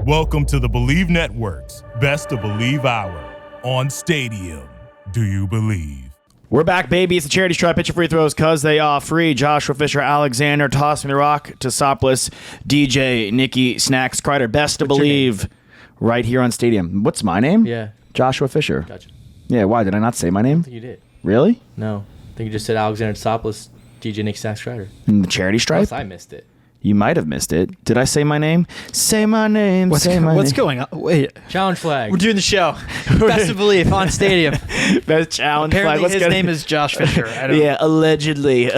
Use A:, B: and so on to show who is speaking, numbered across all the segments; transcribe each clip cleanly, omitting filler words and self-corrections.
A: Welcome to the Bleav Network's Best of Bleav Hour on Stadium. Do you believe?
B: We're back, baby. It's the charity stripe. Pitch your free throws because they are free. Joshua Fisher, Alexander, Toss Me the Rock, Christopoulos, DJ, Nikki, Snacks, Kreider. Best of Bleav right here on Stadium. What's my name?
C: Yeah.
B: Joshua Fisher.
C: Gotcha.
B: Yeah, why? Did I not say my name?
C: I think you did.
B: Really?
C: No. I think you just said Alexander Christopoulos, DJ, Nick, Snacks, Kreider.
B: In the charity stripe?
C: Unless I missed it.
B: You might have missed it. Did I say my name? Say my name.
D: What's going on? Wait.
C: Challenge flag.
D: We're doing the show. Best of Bleav on Stadium.
B: Best challenge
D: Apparently
B: flag.
D: his name is Josh Fisher. I don't
B: Yeah, allegedly.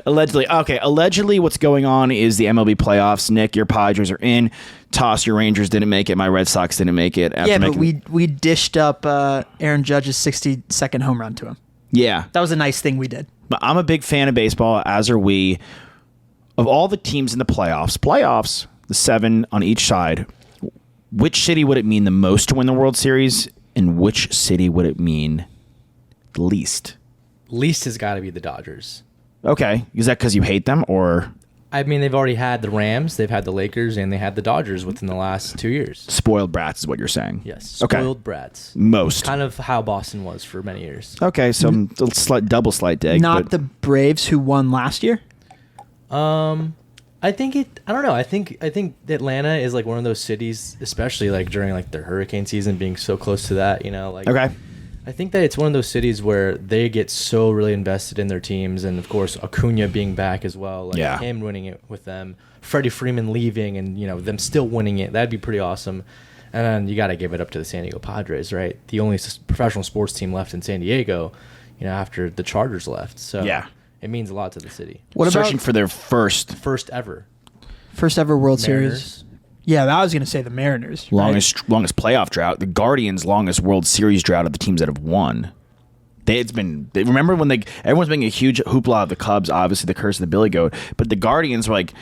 B: Allegedly. Okay, allegedly what's going on is the MLB playoffs. Nick, your Padres are in. Toss, your Rangers didn't make it. My Red Sox didn't make it.
D: Yeah, but we dished up Aaron Judge's 60-second home run to him.
B: Yeah.
D: That was a nice thing we did.
B: But I'm a big fan of baseball, as are we. Of all the teams in the playoffs, the 7 on each side, which city would it mean the most to win the World Series, and which city would it mean the least?
C: Least has got to be the Dodgers.
B: Okay. Is that because you hate them, or
C: I mean, they've already had the Rams, they've had the Lakers, and they had the Dodgers within the last 2 years.
B: spoiled brats is what you're saying?
C: Yes.
B: Okay.
C: Spoiled brats.
B: Most.
C: Kind of how Boston was for many years.
B: Okay, so double slight dig.
D: Not
B: but
D: the Braves who won last year.
C: I don't know. I think Atlanta is like one of those cities, especially like during like their hurricane season, being so close to that, like.
B: Okay.
C: I think that it's one of those cities where they get so really invested in their teams, and of course Acuna being back as well, like
B: Yeah.
C: him winning it with them, Freddie Freeman leaving, and them still winning it. That'd be pretty awesome. And then you got to give it up to the San Diego Padres, right? The only professional sports team left in San Diego, after the Chargers left. So
B: Yeah.
C: it means a lot to the city.
D: What
B: searching
D: about
B: for their first
C: First ever.
D: World Series?
C: Mariners.
D: Yeah, I was going to say the Mariners. right?
B: longest playoff drought. The Guardians' longest World Series drought of the teams that have won. Remember when everyone's making a huge hoopla of the Cubs, obviously the curse of the Billy Goat, but the Guardians were like,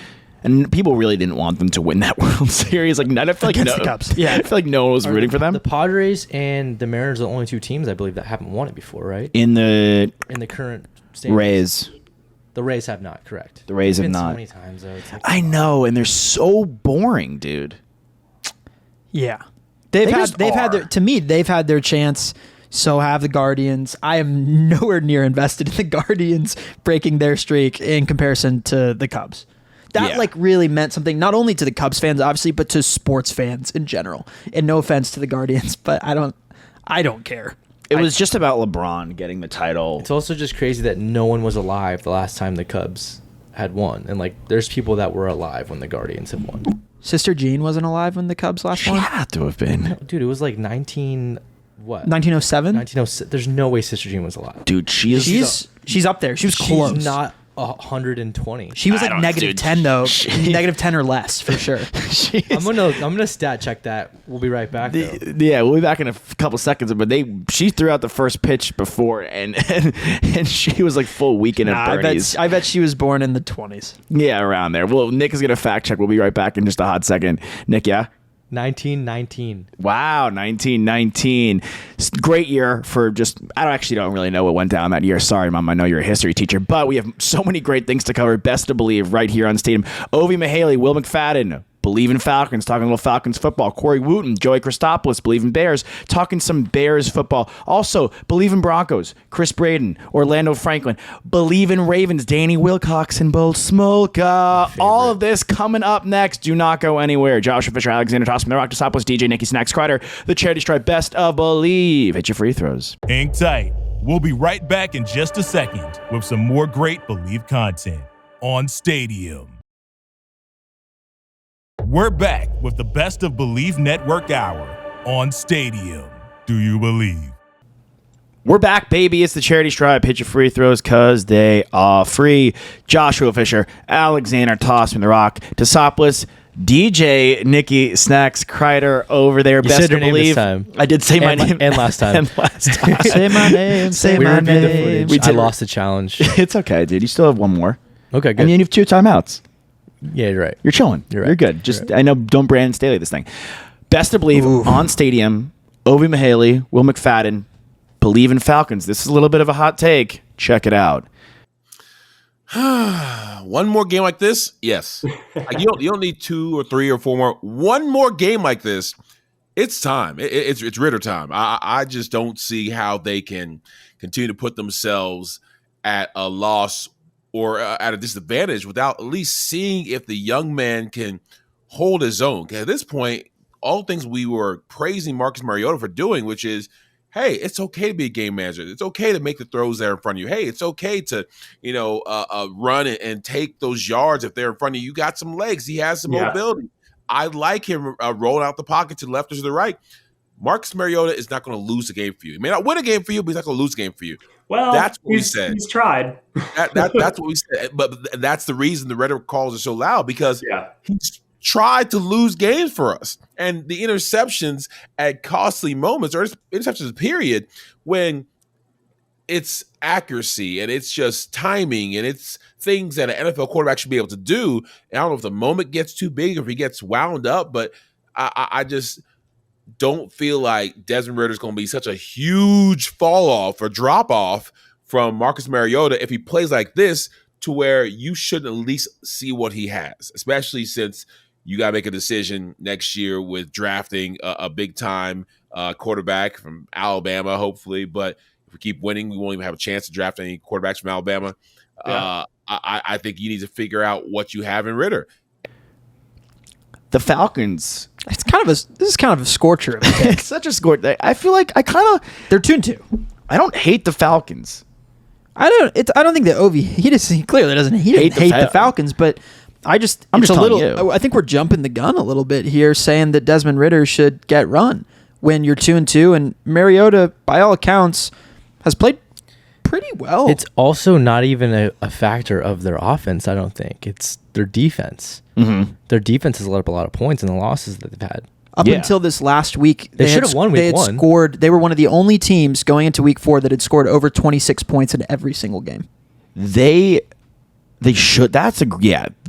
B: and people really didn't want them to win that World Series. Like, I feel like
D: Against the Cubs.
B: Yeah, I feel like no one was rooting for them.
C: The Padres and the Mariners are the only two teams I believe that haven't won it before, right?
B: In the
C: current standings.
B: Rays.
C: The Rays have not, correct.
B: The Rays
C: It's
B: have
C: been
B: not.
C: So many times, though. It's like,
B: I know, and they're so boring, dude.
D: Yeah.
B: They
D: They've
B: just
D: had
B: are.
D: they've had their chance. So have the Guardians. I am nowhere near invested in the Guardians breaking their streak in comparison to the Cubs. That
B: Yeah.
D: really meant something, not only to the Cubs fans, obviously, but to sports fans in general. And no offense to the Guardians, but I don't care.
B: It was just about LeBron getting the title.
C: it's also just crazy that no one was alive the last time the Cubs had won. And, there's people that were alive when the Guardians have won.
D: Sister Jean wasn't alive when the Cubs last
B: She
D: won.
B: had to have been.
C: Dude, it was like 1907?
D: 1907.
C: There's no way Sister Jean was alive.
B: Dude, she is.
D: She's up there. She was close.
C: She's not 120.
D: She was
B: I
D: like
B: don't-
D: negative
B: dude,
D: 10 though.
B: she-
D: Negative 10 or less for sure.
C: I'm gonna stat check that. We'll be right back though.
B: Yeah, we'll be back in a couple seconds. But she threw out the first pitch before, and she was like full weekend at Bernie's.
D: I bet she was born in the 20s.
B: Yeah, around there. Well, Nick is gonna fact check. We'll be right back in just a hot second. Nick, yeah.
C: 1919.
B: Wow, 1919. Great year for I don't really know what went down that year. Sorry, Mom, I know you're a history teacher, but we have so many great things to cover. Best to Bleav right here on Stadium. Ovie, Mughelli, Will McFadden, Bleav in Falcons, talking a little Falcons football. Corey Wooton, Joey Christopoulos, Bleav in Bears, talking some Bears football. Also, Bleav in Broncos, Chris Braden, Orlando Franklin, Bleav in Ravens, Danny Wilcox, and Bo Smolka. All of this coming up next. Do not go anywhere. Joshua Fisher, Alexander, Toss Me the Rock, Christopoulos, DJ, Nikki, Snacks, Kreider, the charity stripe. Best of Bleav. Hit your free throws.
A: Hang tight. We'll be right back in just a second with some more great Bleav content on Stadium. We're back with the Best of Bleav Network Hour on Stadium. Do you believe?
B: We're back, baby. It's the charity stripe. Hit your free throws because they are free. Joshua Fisher, Alexander, Toss Me the Rock, Christopoulos, DJ, Nikki, Snacks, Kreider over there.
C: You
B: Best
C: said your
B: to
C: name
B: Bleav.
C: this time.
B: I did say my name.
C: And last time.
B: And last time.
D: Say my name. Say
C: We
D: my
C: reviewed the
D: name.
C: footage. I
B: did.
C: lost the challenge.
B: It's okay, dude. You still have one more.
C: Okay, good.
B: And you have 2 timeouts.
C: Yeah, you're right.
B: You're chilling.
C: You're right.
B: You're good. Just I know. Don't Brandon Staley this thing. Best to Bleav on Stadium. Ovie, Mughelli, Will McFadden, Bleav in Falcons. This is a little bit of a hot take. Check it out.
E: One more game like this, yes. Like, you don't need 2 or 3 or 4 more. One more game like this, it's time. It's Ridder time. I just don't see how they can continue to put themselves at a loss or at a disadvantage without at least seeing if the young man can hold his own. At this point, all things we were praising Marcus Mariota for doing, which is, hey, it's okay to be a game manager. It's okay to make the throws there in front of you. Hey, it's okay to, run and take those yards if they're in front of you. You got some legs. He has some mobility. I like him rolling out the pocket to the left or to the right. Marcus Mariota is not going to lose a game for you. He may not win a game for you, but he's not going to lose a game for you.
F: Well,
E: that's what we said.
F: He's tried.
E: That's what we said. But that's the reason the rhetoric calls are so loud, because he's tried to lose games for us. And the interceptions at costly moments, or interceptions period, when it's accuracy and it's just timing and it's things that an NFL quarterback should be able to do. And I don't know if the moment gets too big or if he gets wound up, but I just don't feel like Desmond Ridder is going to be such a huge fall off or drop off from Marcus Mariota if he plays like this, to where you should at least see what he has, especially since you got to make a decision next year with drafting a big-time quarterback from Alabama, hopefully. But if we keep winning, we won't even have a chance to draft any quarterbacks from Alabama. I think you need to figure out what you have in Ridder.
B: The Falcons.
D: This is kind of a scorcher.
B: It's such a scorcher. I feel like
D: they're 2-2.
B: I don't hate the Falcons.
D: I don't think that Ovie he clearly doesn't hate the Falcons, but I'm just telling you. I think we're jumping the gun a little bit here, saying that Desmond Ridder should get run when you're 2-2, and Mariota, by all accounts, has played pretty well.
C: It's also not even a factor of their offense. I don't think it's their defense.
B: Mm-hmm.
C: Their defense has let up a lot of points in the losses that they've had.
D: Up until this last week,
C: they should have won week 1.
D: They were one of the only teams going into week 4 that had scored over 26 points in every single game.
B: They should.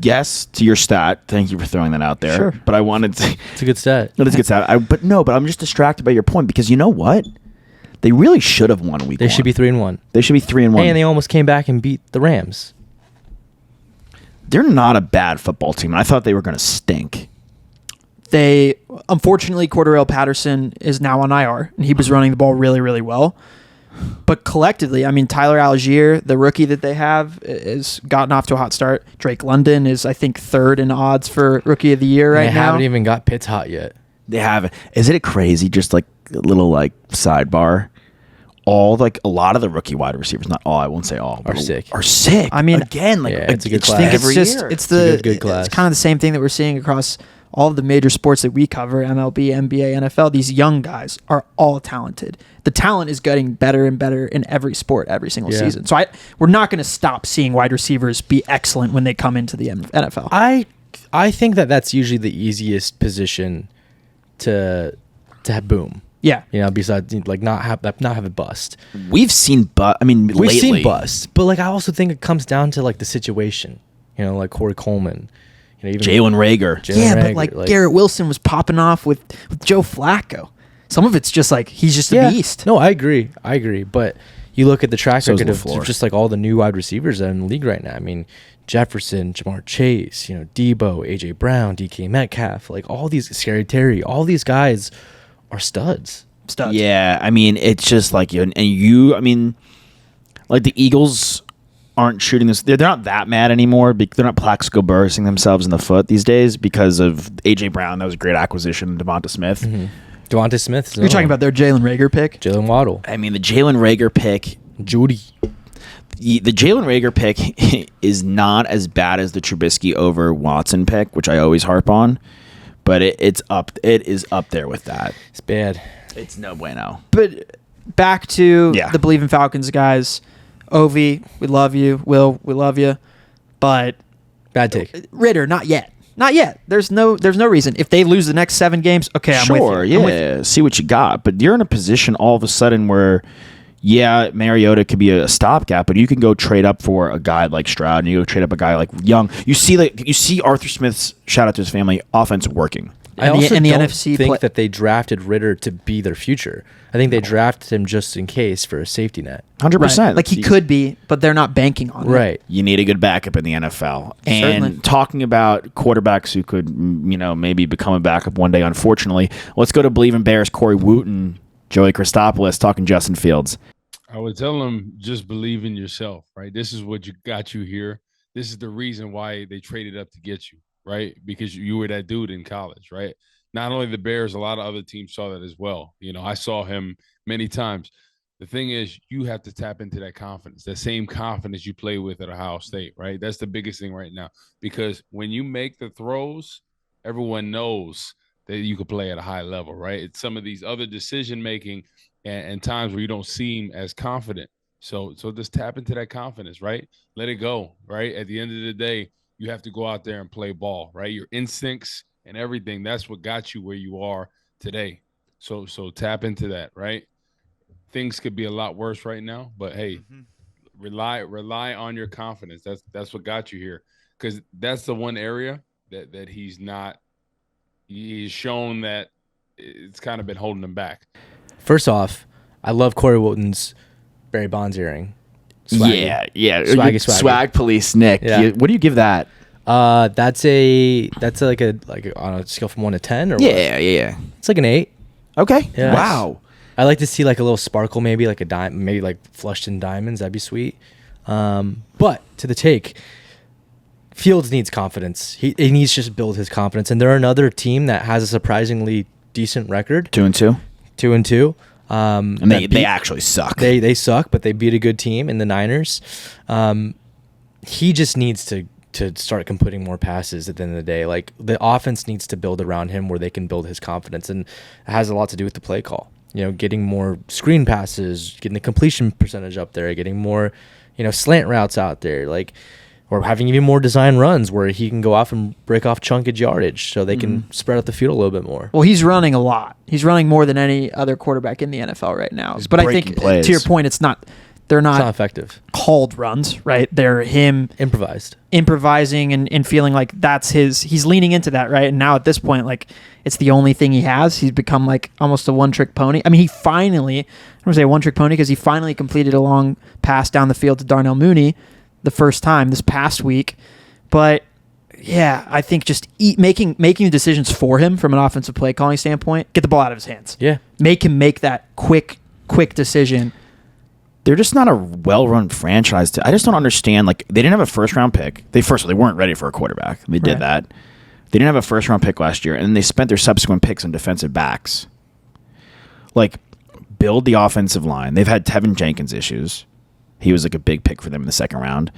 B: Yes to your stat. Thank you for throwing that out there.
D: Sure.
B: But I wanted to.
C: It's a good stat.
B: No, it's a good stat. But I'm just distracted by your point, because you know what? They really should have won week 1.
C: They should be 3-1.
B: They should be 3-1.
C: And they almost came back and beat the Rams.
B: They're not a bad football team. I thought they were going to stink.
D: They, unfortunately, Cordarrelle Patterson is now on IR, and he was running the ball really, really well. But collectively, I mean, Tyler Algier, the rookie that they have, has gotten off to a hot start. Drake London is, I think, 3rd in odds for Rookie of the Year right now.
C: They haven't even got Pitts hot yet.
B: They haven't. Is it crazy? Just like a little sidebar. A lot of the rookie wide receivers, not all, I won't say all,
C: are sick.
B: I mean, again,
C: it's a good class.
D: It's kind of the same thing that we're seeing across all of the major sports that we cover, MLB, NBA, NFL. These young guys are all talented. The talent is getting better and better in every sport every single season. So we're not going to stop seeing wide receivers be excellent when they come into the NFL.
C: I think that's usually the easiest position to have boom.
D: Yeah,
C: besides not have a bust.
B: We've seen
C: we've seen bust, but I also think it comes down to the situation. Like Corey Coleman, even
B: Jalen Reagor.
D: But Garrett Wilson was popping off with Joe Flacco. Some of it's just he's just a beast.
C: No, I agree. But you look at the track record of just all the new wide receivers that are in the league right now. I mean, Jefferson, Jamar Chase, Debo, AJ Brown, DK Metcalf, all these, Scary Terry, all these guys are studs.
B: Yeah, I mean, it's just the Eagles aren't shooting this. They're not that mad anymore. They're not Plaxico Burressing themselves in the foot these days because of AJ Brown. That was a great acquisition. Devonta Smith.
C: Mm-hmm. Devonta Smith.
D: You're talking about their Jalen Reagor pick?
C: Jalen Waddle.
B: I mean, the Jalen Reagor pick.
C: Judy.
B: The Jalen Reagor pick is not as bad as the Trubisky over Watson pick, which I always harp on. But it is up there with that.
C: It's bad.
B: It's no bueno.
D: But back to the Bleav in Falcons guys. Ovie, we love you. Will, we love you. But
C: bad take.
D: Ridder, not yet. Not yet. There's no reason. If they lose the next 7 games, okay, I'm with you.
B: Yeah, see what you got. But you're in a position all of a sudden where, Mariota could be a stopgap, but you can go trade up for a guy like Stroud, and you go trade up a guy like Young. You see Arthur Smith's, shout out to his family, offense working.
C: I also
D: and the
C: don't
D: NFC
C: think that they drafted Ridder to be their future. I think they drafted him just in case for a safety net.
B: 100%.
D: Right. Like he could be, but they're not banking on it.
C: Right.
B: You need a good backup in the NFL.
D: Certainly.
B: And talking about quarterbacks who could, maybe become a backup one day, unfortunately, let's go to Bleav in Bears, Corey Wooton, Joey Christopoulos, talking Justin Fields.
F: I would tell them just believe in yourself, right? This is what got you here. This is the reason why they traded up to get you, right? Because you were that dude in college, right? Not only the Bears, a lot of other teams saw that as well. I saw him many times. The thing is, you have to tap into that confidence, that same confidence you play with at Ohio State, right? That's the biggest thing right now. Because when you make the throws, everyone knows that you could play at a high level, right? It's some of these other decision-making and times where you don't seem as confident. So just tap into that confidence, right? Let it go, right? At the end of the day, you have to go out there and play ball, right? Your instincts and everything, that's what got you where you are today. So tap into that, right? Things could be a lot worse right now, but hey, rely on your confidence. That's what got you here, because that's the one area that he's shown that it's kind of been holding him back.
C: First off, I love Corey Wooten's Barry Bonds earring.
B: Swaggy. Yeah.
C: Swaggy.
B: Swag police, Nick.
C: Yeah.
B: What do you give that?
C: That's like on a scale from 1 to 10 or what?
B: Yeah.
C: It's like an 8.
B: Okay.
C: Yeah.
B: Wow.
C: I like to see like a little sparkle, maybe like a dime, maybe like flushed in diamonds. That'd be sweet. But to the take, Fields needs confidence. He needs to just build his confidence. And they're another team that has a surprisingly decent record.
B: 2-2.
C: 2-2.
B: And they actually suck.
C: They suck, but they beat a good team in the Niners. He just needs to start completing more passes at the end of the day. Like, the offense needs to build around him where they can build his confidence, and it has a lot to do with the play call. Getting more screen passes, getting the completion percentage up there, getting more, slant routes out there, or having even more design runs where he can go off and break off chunkage yardage so they can spread out the field a little bit more.
D: Well, he's running a lot. He's running more than any other quarterback in the NFL right now. But I think,
B: plays.
D: to your point, they're not
C: effective
D: called runs, right? They're him improvising and feeling like that's he's leaning into that, right? And now at this point, it's the only thing he has. He's become almost a one-trick pony. I mean, I don't want to say one-trick pony because he finally completed a long pass down the field to Darnell Mooney the first time this past week. But yeah, I think just making the decisions for him from an offensive play calling standpoint, get the ball out of his hands.
C: Yeah.
D: Make him make that quick decision.
B: They're just not a well-run franchise. I just don't understand. They didn't have a first-round pick. They weren't ready for a quarterback. They did that. They didn't have a first-round pick last year, and they spent their subsequent picks on defensive backs. Build the offensive line. They've had Tevin Jenkins issues. He was a big pick for them in the second round.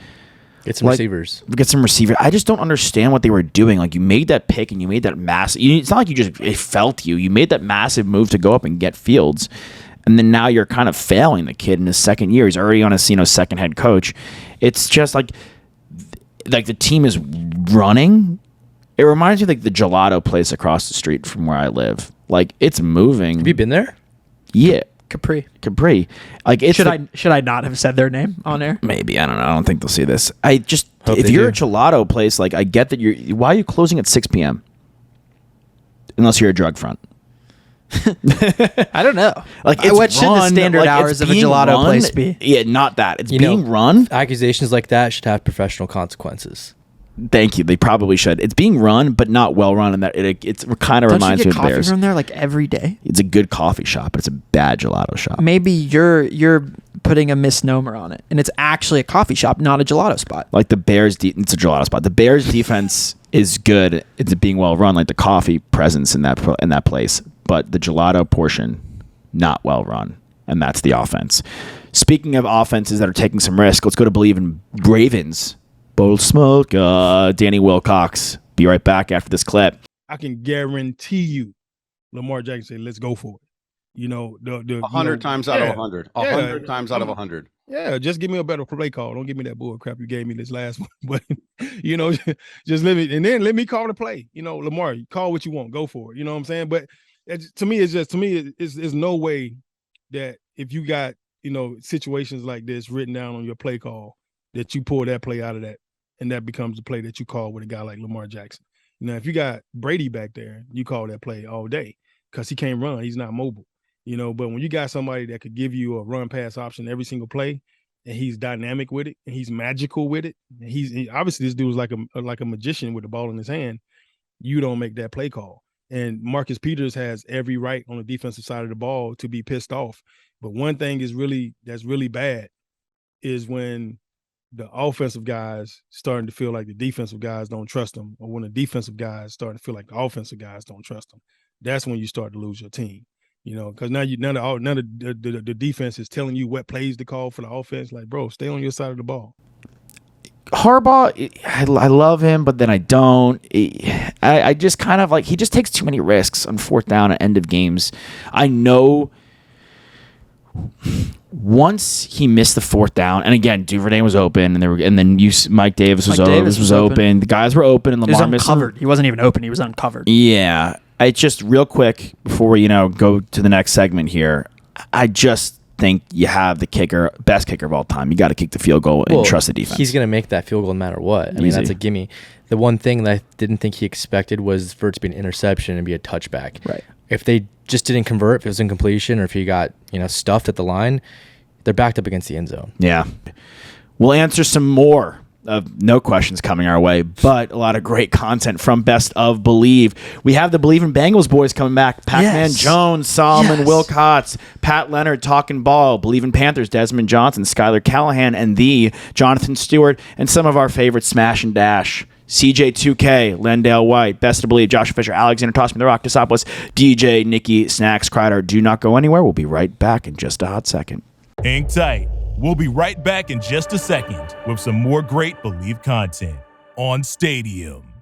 C: Get some receivers.
B: Get some receivers. I just don't understand what they were doing. You made that pick and you made that massive. It's not like it felt you. You made that massive move to go up and get Fields, and then now you're kind of failing the kid in his second year. He's already on a second head coach. It's just like the team is running. It reminds me of the gelato place across the street from where I live. It's moving.
C: Have you been there?
B: Yeah.
D: Capri.
B: Should
D: I not have said their name on air?
B: Maybe. I don't know. I don't think they'll see this. If you're a
C: do.
B: gelato place, I get that why are you closing at 6 p.m.? Unless you're a drug front.
D: I don't know.
B: What
D: should the standard hours of a gelato place be?
B: Yeah, not that. It's being run.
C: Accusations like that should have professional consequences.
B: Thank you. They probably should. It's being run, but not well run, and that it kind of reminds me of the Bears.
D: Don't you get coffee from there every day?
B: It's a good coffee shop, but it's a bad gelato shop.
D: Maybe you're putting a misnomer on it, and it's actually a coffee shop, not a gelato spot.
B: The Bears, it's a gelato spot. The Bears' defense is good. It's being well run, the coffee presence in that place, but the gelato portion not well run, and that's the offense. Speaking of offenses that are taking some risk, let's go to Bleav in Ravens. Bold Smolka, Danny Wilcox. Be right back after this clip.
G: I can guarantee you, Lamar Jackson said, "Let's go for it."
H: 100 times out of 100. 100 times out of 100.
G: Yeah, just give me a better play call. Don't give me that bull crap you gave me this last one. But just let me call the play. Lamar, call what you want, go for it. You know what I'm saying? But to me, it's no way that if you got situations like this written down on your play call that you pull that play out of that. And that becomes the play that you call with a guy like Lamar Jackson. Now, if you got Brady back there, you call that play all day because he can't run. He's not mobile, but when you got somebody that could give you a run pass option every single play, and he's dynamic with it, and he's magical with it, and obviously this dude is like a magician with the ball in his hand, you don't make that play call. And Marcus Peters has every right on the defensive side of the ball to be pissed off. But one thing that's really bad is when the offensive guys starting to feel like the defensive guys don't trust them, or when the defensive guys starting to feel like the offensive guys don't trust them. That's when you start to lose your team. Because now none of the defense is telling you what plays to call for the offense. Like, bro, stay on your side of the ball.
B: Harbaugh, I love him, but then I don't. I just kind of he just takes too many risks on fourth down at end of games. I know once he missed the fourth down, and again, Duvernay was open, and then Mike Davis was open. The guys were open, and Lamar missed.
D: He wasn't even open. He was uncovered.
B: Yeah. It's just real quick before we, go to the next segment here. I just think you have the best kicker of all time. You got to kick the field goal and trust the defense.
C: He's going to make that field goal no matter what. I mean, that's a gimme. The one thing that I didn't think he expected was for it to be an interception and be a touchback.
B: Right.
C: If they just didn't convert, if it was incompletion, or if he got stuffed at the line, they're backed up against the end zone.
B: Yeah. We'll answer some more of no questions coming our way, but a lot of great content from Best of Bleav. We have the Bleav in Bengals boys coming back. Pac-Man Jones, Solomon Wilcox, Pat Leonard talking ball, Bleav in Panthers, Desmond Johnson, Skylar Callahan, and the Jonathan Stewart, and some of our favorite Smash and Dash. CJ2K, Lendale White, Best of Bleav, Josh Fisher, Alexander Tossman, The Rock, Desopoulos, DJ, Nikki, Snacks, Kreider. Do not go anywhere. We'll be right back in just a hot second.
A: Hang tight. We'll be right back in just a second with some more great Bleav content on Stadium.